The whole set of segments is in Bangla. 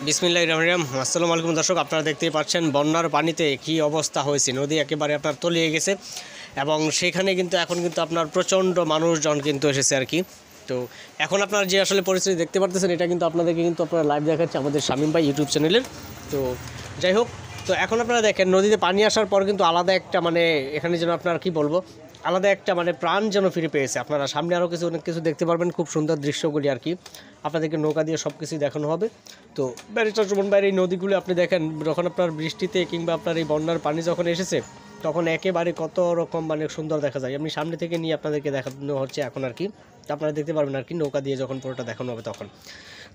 বিসমিল্লাহির রহমানির রহিম। আসসালামু আলাইকুম দর্শক, আপনারা দেখতেই পাচ্ছেন বন্যার পানিতে কি অবস্থা হয়েছে। নদী একেবারে আপনার তলিয়ে গেছে এবং সেখানে কিন্তু এখন কিন্তু আপনার প্রচণ্ড মানুষজন কিন্তু এসেছে আর কি। তো এখন আপনার যে আসলে পরিস্থিতি দেখতে পারতেছেন, এটা কিন্তু আপনাদেরকে কিন্তু আপনারা লাইভ দেখাচ্ছে আমাদের শামীম ভাই ইউটিউব চ্যানেলের। তো যাই হোক, তো এখন আপনারা দেখেন নদীতে পানি আসার পর কিন্তু আলাদা একটা এখানে যেন আপনার কি বলবো, আলাদা একটা প্রাণ যেন ফিরে পেয়েছে। আপনারা সামনে আরও অনেক কিছু দেখতে পারবেন, খুব সুন্দর দৃশ্যগুলি আর কি। আপনাদেরকে নৌকা দিয়ে সব কিছুই দেখানো হবে। তো ব্যারিস্টার সুমন ভাইয়ের এই নদীগুলো আপনি দেখেন, যখন আপনার বৃষ্টিতে কিংবা আপনার এই বন্যার পানি যখন এসেছে, তখন একেবারে কত রকম সুন্দর দেখা যায়। আমি সামনে থেকে নিয়ে আপনাদেরকে দেখানো হচ্ছে এখন আর কি। আপনারা দেখতে পারবেন আর কি, নৌকা দিয়ে যখন পুরোটা দেখানো হবে তখন।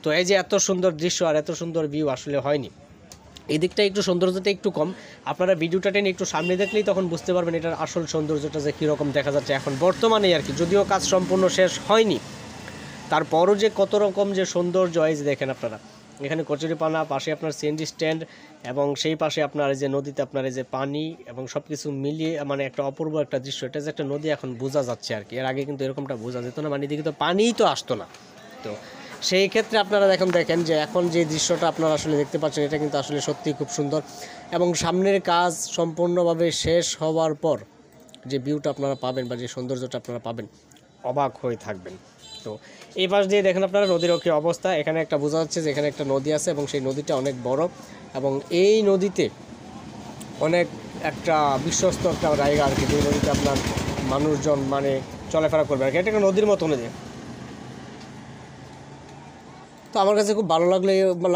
তো এই যে এত সুন্দর দৃশ্য আর এত সুন্দর ভিউ আসলে হয়নি। এই দিকটা একটু সৌন্দর্যটা একটু কম। আপনারা ভিডিওটা টেনে একটু সামনে দেখলেই তখন বুঝতে পারবেন এটার আসল সৌন্দর্যটা যে কীরকম দেখা যাচ্ছে এখন বর্তমানে আর কি। যদিও কাজ সম্পূর্ণ শেষ হয়নি, তারপরও যে কত রকম যে সৌন্দর্য এই যে দেখেন আপনারা। এখানে কচুরিপানা, পাশে আপনার সিএনজি স্ট্যান্ড এবং সেই পাশে আপনার এই যে নদীতে আপনার এই যে পানি এবং সব কিছু মিলিয়ে একটা অপূর্ব একটা দৃশ্য। এটা যে একটা নদী এখন বোঝা যাচ্ছে আর কি। এর আগে কিন্তু এরকমটা বোঝা যেত না, দিকে তো পানিই তো আসতো না। তো সেই ক্ষেত্রে আপনারা দেখেন যে এখন যে দৃশ্যটা আপনারা আসলে দেখতে পাচ্ছেন, এটা কিন্তু আসলে সত্যিই খুব সুন্দর। এবং সামনের কাজ সম্পূর্ণভাবে শেষ হওয়ার পর যে ভিউটা আপনারা পাবেন বা যে সৌন্দর্যটা আপনারা পাবেন, অবাক হয়ে থাকবেন। তো এই পাশ দিয়ে দেখেন আপনারা নদীর কি অবস্থা। এখানে একটা বোঝা যাচ্ছে যে এখানে একটা নদী আছে এবং সেই নদীটা অনেক বড় এবং এই নদীতে অনেক একটা বিশ্বস্ত একটা জায়গা আর কি, যে নদীতে আপনার মানুষজন চলাফেরা করবে আর কি। এটা একটা নদীর মতো নদী। তো আমার কাছে খুব ভালো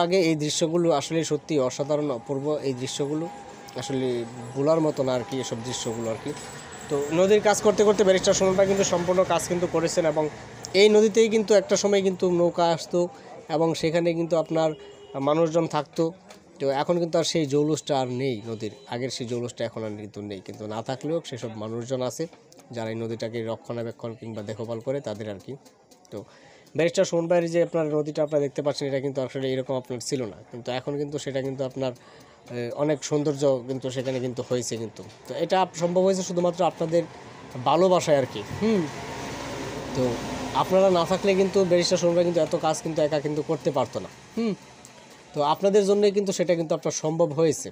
লাগে এই দৃশ্যগুলো। আসলে সত্যি অসাধারণ অপূর্ব এই দৃশ্যগুলো, আসলে ভোলার মতো না আর কি এসব দৃশ্যগুলো আর কি। তো নদীর কাজ করতে করতে ব্যারিস্টার সুমন ভাই কিন্তু সম্পূর্ণ কাজ কিন্তু করেছেন এবং এই নদীতেই কিন্তু একটা সময় কিন্তু নৌকা আসতো এবং সেখানে কিন্তু আপনার মানুষজন থাকতো। তো এখন কিন্তু আর সেই জৌলুসটা আর নেই নদীর, আগের সেই জৌলুসটা এখন আর কিন্তু নেই। কিন্তু না থাকলেও সেসব মানুষজন আছে যারা এই নদীটাকে রক্ষণাবেক্ষণ কিংবা দেখভাল করে তাদের আর কি। তো ব্যারিস্টার সুমন ভাইয়ের যে আপনার নদীটা আপনারা দেখতে পাচ্ছেন, এটা কিন্তু আসলে এরকম আপনার ছিল না, কিন্তু এখন কিন্তু সেটা কিন্তু আপনার অনেক সৌন্দর্য কিন্তু সেখানে কিন্তু হয়েছে কিন্তু। তো এটা সম্ভব হয়েছে শুধুমাত্র আপনাদের ভালোবাসায় আর কি। তো আপনারা না থাকলে কিন্তু ব্যারিস্টার সুমন ভাই কিন্তু এত কাজ কিন্তু একা কিন্তু করতে পারতো না। তো আপনাদের জন্যই কিন্তু সেটা কিন্তু আপনার সম্ভব হয়েছে।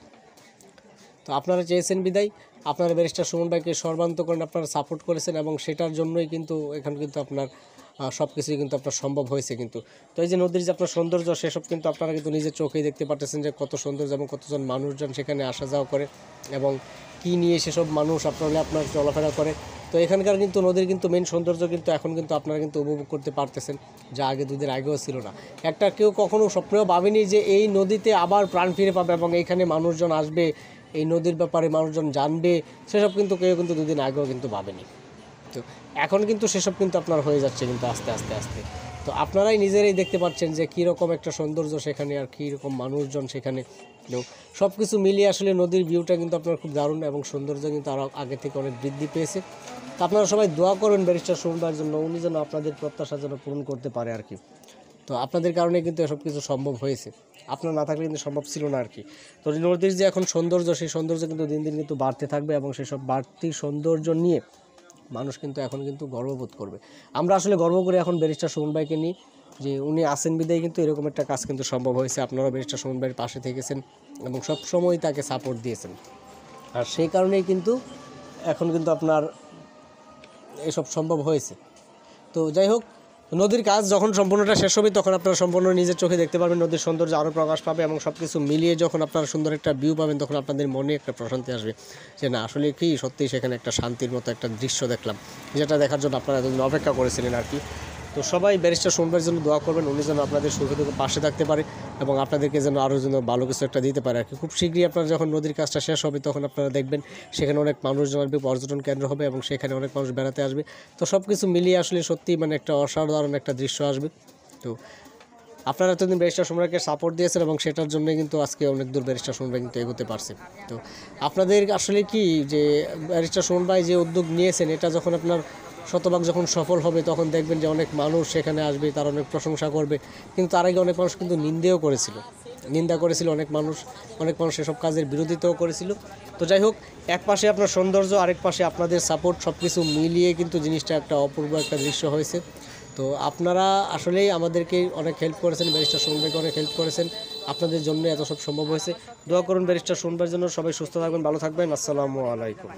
তো আপনারা চেয়েছেন বিদায়, আপনারা ব্যারিস্টার সুমন ভাইকে সর্বান্তকরণে আপনারা সাপোর্ট করেছেন এবং সেটার জন্যই কিন্তু এখানে কিন্তু আপনার সব কিছুই কিন্তু আপনার সম্ভব হয়েছে কিন্তু। তো এই যে নদীর যে আপনার সৌন্দর্য, সেসব কিন্তু আপনারা কিন্তু নিজের চোখেই দেখতে পাচ্ছেন যে কত সৌন্দর্য এবং কতজন মানুষজন সেখানে আসা যাওয়া করে এবং কী নিয়ে সেসব মানুষ আপনার চলাফেরা করে। তো এখানকার কিন্তু নদীর কিন্তু মেন সৌন্দর্য কিন্তু এখন কিন্তু আপনারা কিন্তু উপভোগ করতে পারতেছেন, যা আগে দুদিন আগেও ছিল না। একটা কেউ কখনো স্বপ্নেও ভাবেনি যে এই নদীতে আবার প্রাণ ফিরে পাবে এবং এইখানে মানুষজন আসবে, এই নদীর ব্যাপারে মানুষজন জানবে, সেসব কিন্তু কেউ কিন্তু দুদিন আগেও কিন্তু ভাবেনি। তো এখন কিন্তু সেসব কিন্তু আপনার হয়ে যাচ্ছে কিন্তু আস্তে আস্তে আস্তে। তো আপনারাই নিজেরাই দেখতে পাচ্ছেন যে কীরকম একটা সৌন্দর্য সেখানে আর কীরকম মানুষজন সেখানে। সব কিছু মিলিয়ে আসলে নদীর ভিউটা কিন্তু আপনার খুব দারুণ এবং সৌন্দর্য কিন্তু আরও আগে থেকে অনেক বৃদ্ধি পেয়েছে। তো আপনারা সবাই দোয়া করবেন ব্যারিস্টার সুমন ভাইয়ের জন্য, উনি যেন আপনাদের প্রত্যাশা যেন পূরণ করতে পারে আর কি। তো আপনাদের কারণে কিন্তু এসব কিছু সম্ভব হয়েছে, আপনার না থাকলে কিন্তু সম্ভব ছিল না আর কি। তো নদীর যে এখন সৌন্দর্য, সেই সৌন্দর্য কিন্তু দিন দিন কিন্তু বাড়তে থাকবে এবং সেসব বাড়তি সৌন্দর্য নিয়ে মানুষ কিন্তু এখন কিন্তু গর্ববোধ করবে। আমরা আসলে গর্ব করি এখন ব্যারিস্টার সুমন ভাইকে নিয়ে, যে উনি আসেন বিদায় কিন্তু এরকম একটা কাজ কিন্তু সম্ভব হয়েছে। আপনারা ব্যারিস্টার সুমন ভাইয়ের পাশে থেকেছেন এবং সবসময় তাকে সাপোর্ট দিয়েছেন, আর সেই কারণেই কিন্তু এখন কিন্তু আপনার এসব সম্ভব হয়েছে। তো যাই হোক, নদীর কাজ যখন সম্পূর্ণটা শেষ হবে তখন আপনারা সম্পূর্ণ নিজের চোখে দেখতে পারবেন, নদীর সৌন্দর্য আরও প্রকাশ পাবে এবং সব কিছু মিলিয়ে যখন আপনারা সুন্দর একটা ভিউ পাবেন, তখন আপনাদের মনে একটা প্রশান্তি আসবে যে না আসলে কি সত্যিই সেখানে একটা শান্তির মতো একটা দৃশ্য দেখলাম, যেটা দেখার জন্য আপনারা এতদিন অপেক্ষা করেছিলেন আর কি। তো সবাই ব্যারিস্টার সুমন ভাইয়ের জন্য দোয়া করবেন, উনি যেন আপনাদের সুখে দুঃখে পাশে থাকতে পারে এবং আপনাদেরকে যেন আরও যেন ভালো কিছু একটা দিতে পারে আর কি। খুব শীঘ্রই আপনারা যখন নদীর কাজটা শেষ হবে তখন আপনারা দেখবেন সেখানে অনেক মানুষজন আসবে, পর্যটন কেন্দ্র হবে এবং সেখানে অনেক মানুষ বেড়াতে আসবে। তো সব কিছু মিলিয়ে আসলে সত্যি একটা অসাধারণ একটা দৃশ্য আসবে। তো আপনারা এতদিন ব্যারিস্টার সুমন ভাইকে সাপোর্ট দিয়েছেন এবং সেটার জন্যই কিন্তু আজকে অনেক দূর ব্যারিস্টার সুমন ভাই কিন্তু এগোতে পারছে। তো আপনাদের আসলে কি যে ব্যারিস্টার সুমন ভাই যে উদ্যোগ নিয়েছেন, এটা যখন আপনার শতভাগ যখন সফল হবে তখন দেখবেন যে অনেক মানুষ সেখানে আসবে, তারা অনেক প্রশংসা করবে। কিন্তু তার আগে অনেক মানুষ কিন্তু নিন্দা করেছিল অনেক মানুষ এসব কাজের বিরোধিতাও করেছিল। তো যাই হোক, এক পাশে আপনার সৌন্দর্য, আরেক পাশে আপনাদের সাপোর্ট, সব কিছু মিলিয়ে কিন্তু জিনিসটা একটা অপূর্ব একটা দৃশ্য হয়েছে। তো আপনারা আসলেই আমাদেরকে অনেক হেল্প করেছেন, ব্যারিস্টার সুমন ভাইকে অনেক হেল্প করেছেন, আপনাদের জন্য এত সব সম্ভব হয়েছে। দোয়া করুন ব্যারিস্টার সুমন ভাইয়ের জন্য। সবাই সুস্থ থাকবেন, ভালো থাকবেন। আসসালামু আলাইকুম।